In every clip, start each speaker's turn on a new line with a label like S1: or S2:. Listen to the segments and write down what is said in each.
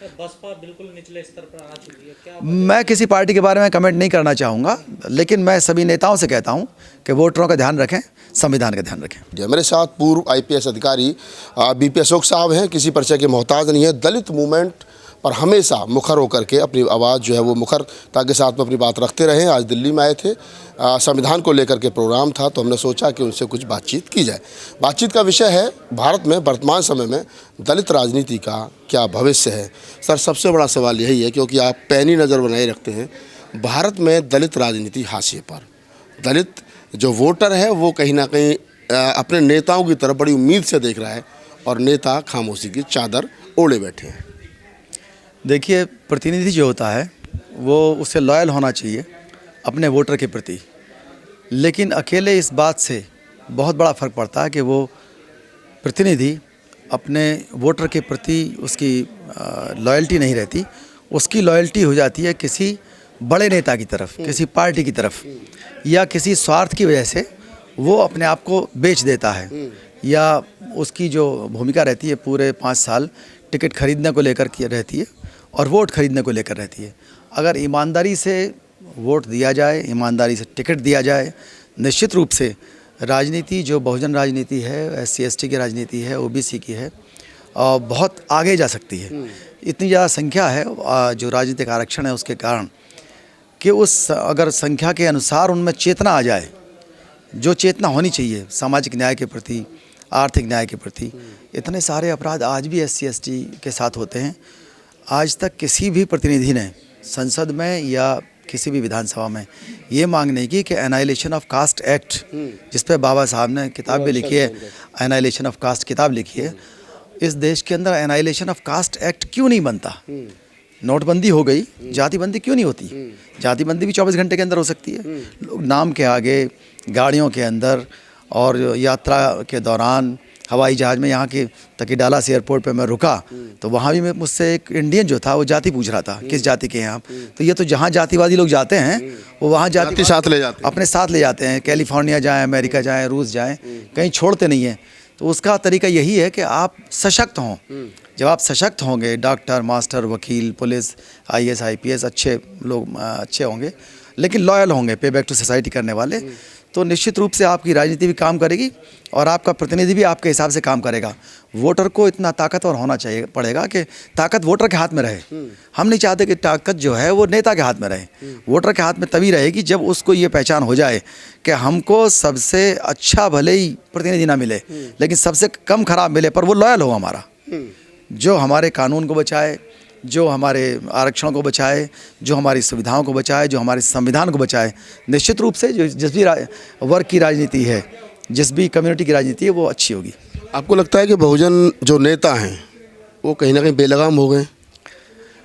S1: बसपा बिल्कुल निचले स्तर पर आ चुकी है, क्या
S2: मैं किसी पार्टी के बारे में कमेंट नहीं करना चाहूँगा, लेकिन मैं सभी नेताओं से कहता हूँ कि वोटरों का ध्यान रखें, संविधान का ध्यान रखें।
S3: मेरे साथ पूर्व आईपीएस अधिकारी बीपी अशोक साहब हैं, किसी परिचय के मोहताज नहीं है। दलित मूवमेंट पर हमेशा मुखर होकर के अपनी आवाज़ जो है वो मुखरता के साथ में अपनी बात रखते रहे। आज दिल्ली में आए थे, संविधान को लेकर के प्रोग्राम था, तो हमने सोचा कि उनसे कुछ बातचीत की जाए। बातचीत का विषय है भारत में वर्तमान समय में दलित राजनीति का क्या भविष्य है। सर, सबसे बड़ा सवाल यही है, क्योंकि आप पैनी नज़र बनाए रखते हैं, भारत में दलित राजनीति हाशिए पर, दलित जो वोटर है वो कहीं ना कहीं अपने नेताओं की तरफ बड़ी उम्मीद से देख रहा है और नेता खामोशी की चादर ओढ़े बैठे हैं।
S2: देखिए, प्रतिनिधि जो होता है वो उससे लॉयल होना चाहिए अपने वोटर के प्रति, लेकिन अकेले इस बात से बहुत बड़ा फ़र्क पड़ता है कि वो प्रतिनिधि अपने वोटर के प्रति उसकी लॉयल्टी नहीं रहती, उसकी लॉयल्टी हो जाती है किसी बड़े नेता की तरफ, किसी पार्टी की तरफ, या किसी स्वार्थ की वजह से वो अपने आप को बेच देता है, या उसकी जो भूमिका रहती है पूरे 5 साल टिकट खरीदने को लेकर की रहती है और वोट खरीदने को लेकर रहती है। अगर ईमानदारी से वोट दिया जाए, ईमानदारी से टिकट दिया जाए, निश्चित रूप से राजनीति जो बहुजन राजनीति है, SC ST की राजनीति है, OBC की है, बहुत आगे जा सकती है। इतनी ज़्यादा संख्या है जो राजनीतिक आरक्षण है उसके कारण, कि उस अगर संख्या के अनुसार उनमें चेतना आ जाए, जो चेतना होनी चाहिए सामाजिक न्याय के प्रति, आर्थिक न्याय के प्रति। इतने सारे अपराध आज भी SC ST के साथ होते हैं। आज तक किसी भी प्रतिनिधि ने संसद में या किसी भी विधानसभा में ये मांग नहीं की कि एनाइलेशन ऑफ कास्ट एक्ट, जिस पे बाबा साहब ने किताब भी लिखी है, एनाइलेशन ऑफ कास्ट किताब लिखी है, इस देश के अंदर एनाइलेशन ऑफ कास्ट एक्ट क्यों नहीं बनता। नोटबंदी हो गई, जातिबंदी क्यों नहीं होती। जातिबंदी भी 24 घंटे के अंदर हो सकती है। लोग नाम के आगे, गाड़ियों के अंदर और यात्रा के दौरान हवाई जहाज़ में यहाँ के तकीडाला से एयरपोर्ट पे मैं रुका, तो वहाँ भी मुझसे एक इंडियन जो था वो जाति पूछ रहा था, किस जाति के हैं आप। तो ये तो जहाँ जातिवादी लोग जाते हैं वो वहाँ जाति
S3: साथ ले जाते हैं,
S2: अपने साथ ले जाते हैं। कैलिफोर्निया जाएं, अमेरिका जाएं, रूस जाएं, कहीं छोड़ते नहीं हैं। तो उसका तरीका यही है कि आप सशक्त हों। जब आप सशक्त होंगे, डॉक्टर, मास्टर, वकील, पुलिस, IAS IPS अच्छे लोग अच्छे होंगे, लेकिन लॉयल होंगे, पे बैक टू सोसाइटी करने वाले, तो निश्चित रूप से आपकी राजनीति भी काम करेगी और आपका प्रतिनिधि भी आपके हिसाब से काम करेगा। वोटर को इतना ताकतवर होना चाहिए पड़ेगा कि ताकत वोटर के हाथ में रहे। हम नहीं चाहते कि ताकत जो है वो नेता के हाथ में रहे। वोटर के हाथ में तभी रहेगी जब उसको ये पहचान हो जाए कि हमको सबसे अच्छा भले ही प्रतिनिधि ना मिले, लेकिन सबसे कम खराब मिले, पर वो लॉयल हो हमारा, जो हमारे कानून को बचाए, जो हमारे आरक्षण को बचाए, जो हमारी सुविधाओं को बचाए, जो हमारे संविधान को बचाए। निश्चित रूप से जो जिस भी वर्ग की राजनीति है, जिस भी कम्युनिटी की राजनीति है, वो अच्छी होगी।
S3: आपको लगता है कि बहुजन जो नेता हैं वो कहीं ना कहीं बेलगाम हो गए?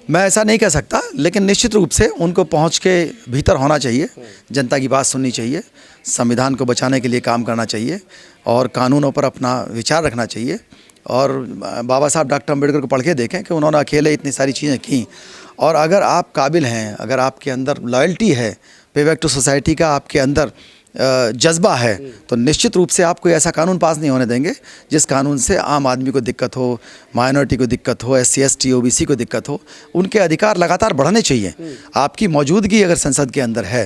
S2: मैं ऐसा नहीं कह सकता, लेकिन निश्चित रूप से उनको पहुंच के भीतर होना चाहिए, जनता की बात सुननी चाहिए, संविधान को बचाने के लिए काम करना चाहिए और कानूनों पर अपना विचार रखना चाहिए। और बाबा साहब डॉक्टर अम्बेडकर को पढ़ के देखें कि उन्होंने अकेले इतनी सारी चीज़ें की। और अगर आप काबिल हैं, अगर आपके अंदर लॉयल्टी है, पे बैक टू सोसाइटी का आपके अंदर जज्बा है, तो निश्चित रूप से आप कोई ऐसा कानून पास नहीं होने देंगे जिस कानून से आम आदमी को दिक्कत हो, माइनॉरिटी को दिक्कत हो, SC ST OBC को दिक्कत हो। उनके अधिकार लगातार बढ़ने चाहिए। आपकी मौजूदगी अगर संसद के अंदर है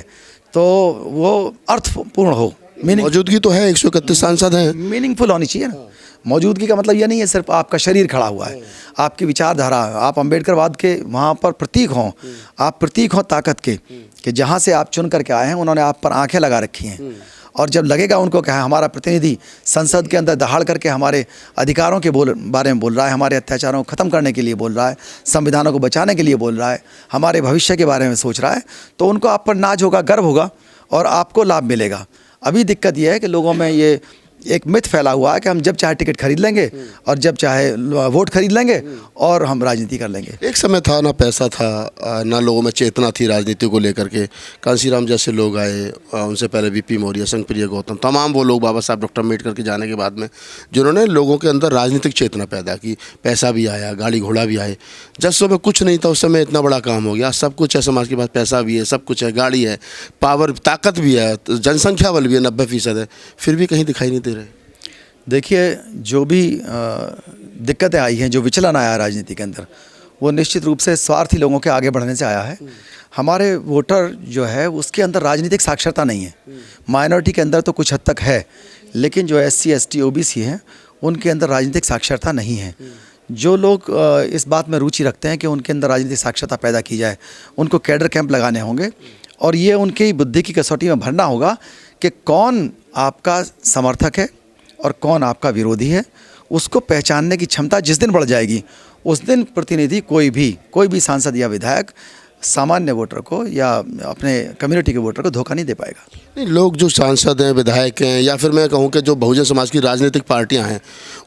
S2: तो वो अर्थपूर्ण हो।
S3: मौजूदगी तो है, 131 सांसद हैं,
S2: मीनिंगफुल होनी चाहिए ना। मौजूदगी का मतलब ये नहीं है सिर्फ आपका शरीर खड़ा हुआ है, आपकी विचारधारा, आप अम्बेडकरवाद के वहाँ पर प्रतीक हों, आप प्रतीक हों ताकत के, कि जहाँ से आप चुन करके आए हैं उन्होंने आप पर आंखें लगा रखी हैं। और जब लगेगा उनको कि हमारा प्रतिनिधि संसद के अंदर दहाड़ करके हमारे अधिकारों के बारे में बोल रहा है, हमारे अत्याचारों को ख़त्म करने के लिए बोल रहा है, संविधानों को बचाने के लिए बोल रहा है, हमारे भविष्य के बारे में सोच रहा है, तो उनको आप पर नाज होगा, गर्व होगा और आपको लाभ मिलेगा। अभी दिक्कत यह है कि लोगों में ये एक मिथ फैला हुआ है कि हम जब चाहे टिकट खरीद लेंगे और जब चाहे वोट खरीद लेंगे और हम राजनीति कर लेंगे।
S3: एक समय था ना पैसा था, ना लोगों में चेतना थी राजनीति को लेकर के। कांसीराम जैसे लोग आए, उनसे पहले VP मौर्य, संगप्रिय गौतम, तमाम वो लोग बाबा साहब डॉक्टर अम्बेडकर के जाने के बाद में जिन्होंने लोगों के अंदर राजनीतिक चेतना पैदा की। पैसा भी आया, गाड़ी घोड़ा भी आए। जब समय कुछ नहीं था उस समय इतना बड़ा काम हो गया। सब कुछ है, समाज के पास पैसा भी है, सब कुछ है, गाड़ी है, पावर, ताकत भी है, जनसंख्या बल भी है, 90% है, फिर भी कहीं दिखाई नहीं दे रहे।
S2: देखिए, जो भी दिक्कतें आई हैं, जो विचलन आया राजनीति के अंदर, वो निश्चित रूप से स्वार्थी लोगों के आगे बढ़ने से आया है। हमारे वोटर जो है उसके अंदर राजनीतिक साक्षरता नहीं है। माइनॉरिटी के अंदर तो कुछ हद तक है, लेकिन जो SC ST OBC हैं उनके अंदर राजनीतिक साक्षरता नहीं है। जो लोग इस बात में रुचि रखते हैं कि उनके अंदर राजनीतिक साक्षरता पैदा की जाए, उनको कैडर कैंप लगाने होंगे और ये उनकी बुद्धि की कसौटी में भरना होगा कि कौन आपका समर्थक है और कौन आपका विरोधी है। उसको पहचानने की क्षमता जिस दिन बढ़ जाएगी उस दिन प्रतिनिधि कोई भी सांसद या विधायक सामान्य वोटर को या अपने कम्युनिटी के वोटर को धोखा नहीं दे पाएगा।
S3: नहीं, लोग जो सांसद हैं, विधायक हैं, या फिर मैं कहूँ कि जो बहुजन समाज की राजनीतिक पार्टियां हैं,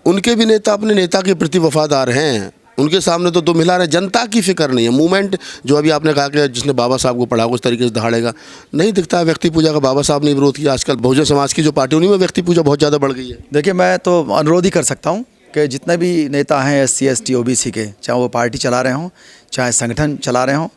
S3: उनके भी नेता अपने नेता के प्रति वफादार हैं। उनके सामने तो दो मिला रहे, जनता की फिक्र नहीं है। मूवमेंट जो अभी आपने कहा कि जिसने बाबा साहब को पढ़ा उस तरीके से दहाड़ेगा, नहीं दिखता है। व्यक्ति पूजा का बाबा साहब ने विरोध किया। आजकल बहुजन समाज की जो पार्टी उन्हीं में व्यक्ति पूजा बहुत ज़्यादा बढ़ गई है।
S2: देखिए, मैं तो अनुरोध ही कर सकता हूँ कि जितने भी नेता हैं SC ST OBC के, चाहे वो पार्टी चला रहे हों, चाहे संगठन चला रहे हों,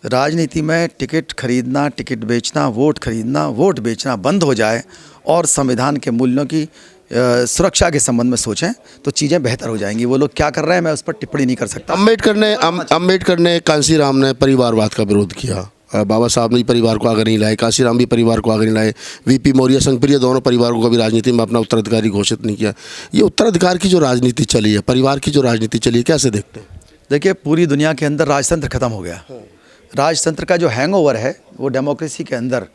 S2: राजनीति में टिकट खरीदना, टिकट बेचना, वोट खरीदना, वोट बेचना बंद हो जाए और संविधान के मूल्यों की सुरक्षा के संबंध में सोचें तो चीज़ें बेहतर हो जाएंगी। वो लोग क्या कर रहे हैं मैं उस पर टिप्पणी नहीं कर सकता।
S3: अम्बेडकर ने कांसीराम ने परिवारवाद का विरोध किया। बाबा साहब ने परिवार को आगे नहीं लाए, कांसीराम भी परिवार को आगे नहीं लाए, VP मौर्य, संघप्रिय दोनों परिवारों को भी राजनीति में अपना उत्तराधिकारी घोषित नहीं किया। ये उत्तराधिकार की जो राजनीति चली है, परिवार की जो राजनीति चली है, कैसे देखते हैं?
S2: देखिए, पूरी दुनिया के अंदर राजतंत्र खत्म हो गया। राजतंत्र का जो हैंगओवर है वो डेमोक्रेसी के अंदर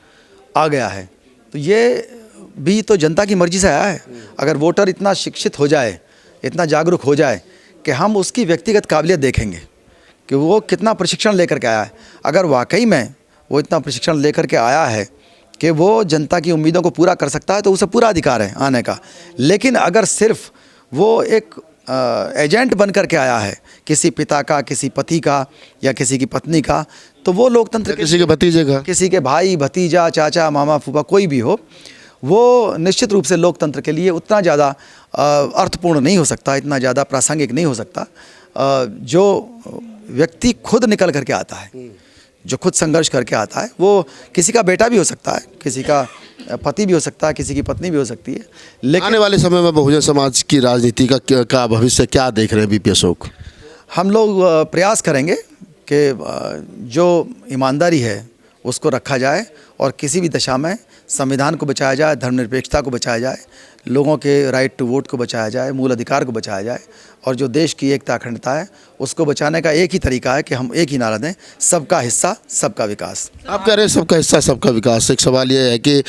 S2: आ गया है। तो ये भी तो जनता की मर्जी से आया है। अगर वोटर इतना शिक्षित हो जाए, इतना जागरूक हो जाए कि हम उसकी व्यक्तिगत काबिलियत देखेंगे कि वो कितना प्रशिक्षण लेकर के आया है। अगर वाकई में वो इतना प्रशिक्षण लेकर के आया है कि वो जनता की उम्मीदों को पूरा कर सकता है तो उसे पूरा अधिकार है आने का। लेकिन अगर सिर्फ वो एक एजेंट बन कर के आया है किसी पिता का, किसी पति का या किसी की पत्नी का, तो वो लोकतंत्र
S3: किसी के भतीजे का,
S2: किसी के भाई, भतीजा, चाचा, मामा, फूफा, कोई भी हो, वो निश्चित रूप से लोकतंत्र के लिए उतना ज़्यादा अर्थपूर्ण नहीं हो सकता, इतना ज़्यादा प्रासंगिक नहीं हो सकता। जो व्यक्ति खुद निकल करके आता है, जो खुद संघर्ष करके आता है, वो किसी का बेटा भी हो सकता है, किसी का पति भी हो सकता है, किसी की पत्नी भी हो सकती है। लेकिन
S3: आने वाले समय में बहुजन समाज की राजनीति का भविष्य क्या देख रहे हैं BP अशोक?
S2: हम लोग प्रयास करेंगे कि जो ईमानदारी है उसको रखा जाए और किसी भी दशा में संविधान को बचाया जाए, धर्मनिरपेक्षता को बचाया जाए, लोगों के राइट टू वोट को बचाया जाए, मूल अधिकार को बचाया जाए और जो देश की एकता अखंडता है उसको बचाने का एक ही तरीका है कि हम एक ही नारा दें, सबका हिस्सा सबका विकास।
S3: आप कह रहे हैं सबका हिस्सा सबका विकास। एक सवाल ये है कि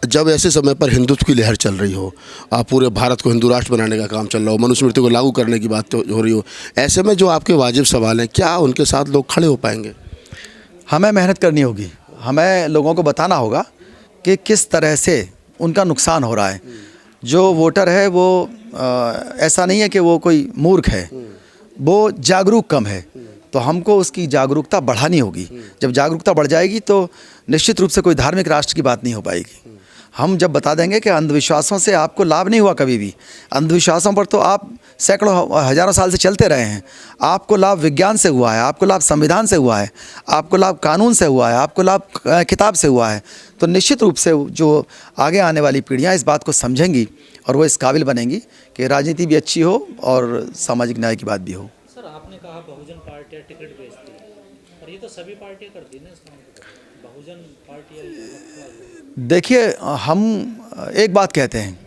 S3: जब ऐसे समय पर हिंदुत्व की लहर चल रही हो, पूरे भारत को हिंदू राष्ट्र बनाने का काम चल रहा हो, मनुस्मृति को लागू करने की बात हो रही हो, ऐसे में जो आपके वाजिब सवाल हैं, क्या उनके साथ लोग खड़े हो पाएंगे?
S2: हमें मेहनत करनी होगी, हमें लोगों को बताना होगा कि किस तरह से उनका नुकसान हो रहा है। जो वोटर है वो ऐसा नहीं है कि वो कोई मूर्ख है, वो जागरूक कम है, तो हमको उसकी जागरूकता बढ़ानी होगी। जब जागरूकता बढ़ जाएगी तो निश्चित रूप से कोई धार्मिक राष्ट्र की बात नहीं हो पाएगी। हम जब बता देंगे कि अंधविश्वासों से आपको लाभ नहीं हुआ कभी भी, अंधविश्वासों पर तो आप सैकड़ों हजारों साल से चलते रहे हैं, आपको लाभ विज्ञान से हुआ है, आपको लाभ संविधान से हुआ है, आपको लाभ कानून से हुआ है, आपको लाभ किताब से हुआ है। तो निश्चित रूप से जो आगे आने वाली पीढ़ियां इस बात को समझेंगी और वो इस काबिल बनेंगी कि राजनीति भी अच्छी हो और सामाजिक न्याय की बात भी हो।
S1: सर, आपने कहा बहुजन पार्टियां टिकट बेचती है, और ये तो सभी पार्टियां करती है ना, इसका मतलब बहुजन पार्टियां।
S2: देखिए, हम एक बात कहते हैं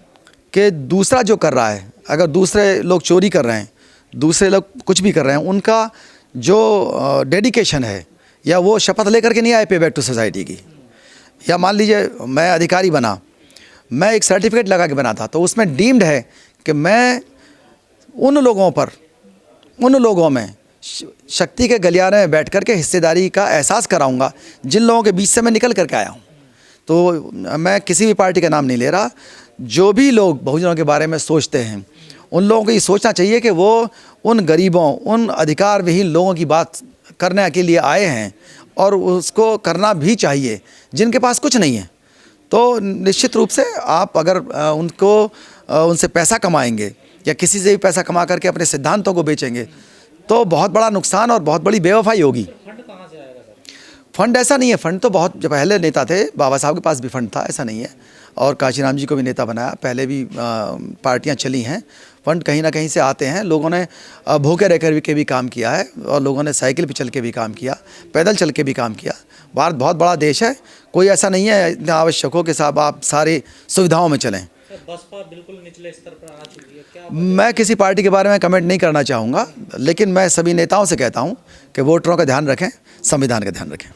S2: कि दूसरा जो कर रहा है, अगर दूसरे लोग चोरी कर रहे हैं, दूसरे लोग कुछ भी कर रहे हैं, उनका जो डेडिकेशन है या वो शपथ लेकर के नहीं आए पे बैक टू सोसाइटी की, या मान लीजिए मैं अधिकारी बना, मैं एक सर्टिफिकेट लगा के बना था, तो उसमें डीम्ड है कि मैं उन लोगों में शक्ति के गलियारे में बैठ कर के हिस्सेदारी का एहसास कराऊंगा जिन लोगों के बीच से मैं निकल करके आया हूँ। तो मैं किसी भी पार्टी का नाम नहीं ले रहा, जो भी लोग बहुजनों के बारे में सोचते हैं उन लोगों को ये सोचना चाहिए कि वो उन गरीबों, उन अधिकार विहीन लोगों की बात करने के लिए आए हैं और उसको करना भी चाहिए जिनके पास कुछ नहीं है। तो निश्चित रूप से आप अगर उनसे पैसा कमाएंगे या किसी से भी पैसा कमा करके अपने सिद्धांतों को बेचेंगे तो बहुत बड़ा नुकसान और बहुत बड़ी बेवफाई होगी।
S1: फंड कहाँ से आएगा सर?
S2: फंड ऐसा नहीं है, फंड तो बहुत जो पहले नेता थे, बाबा साहब के पास भी फंड था, ऐसा नहीं है, और काशीराम जी को भी नेता बनाया, पहले भी पार्टियां चली हैं। फंड कहीं ना कहीं से आते हैं। लोगों ने भूखे रह कर के भी काम किया है और लोगों ने साइकिल पे चल के भी काम किया, पैदल चल के भी काम किया। भारत बहुत बड़ा देश है, कोई ऐसा नहीं है इतना आवश्यक हो कि साहब आप सारी सुविधाओं में चलें।
S1: बसपा बिल्कुल निचले स्तर पर आ चुकी है, क्या
S2: मैं किसी पार्टी के बारे में कमेंट नहीं करना चाहूँगा, लेकिन मैं सभी नेताओं से कहता हूँ कि वोटरों का ध्यान रखें, संविधान का ध्यान रखें।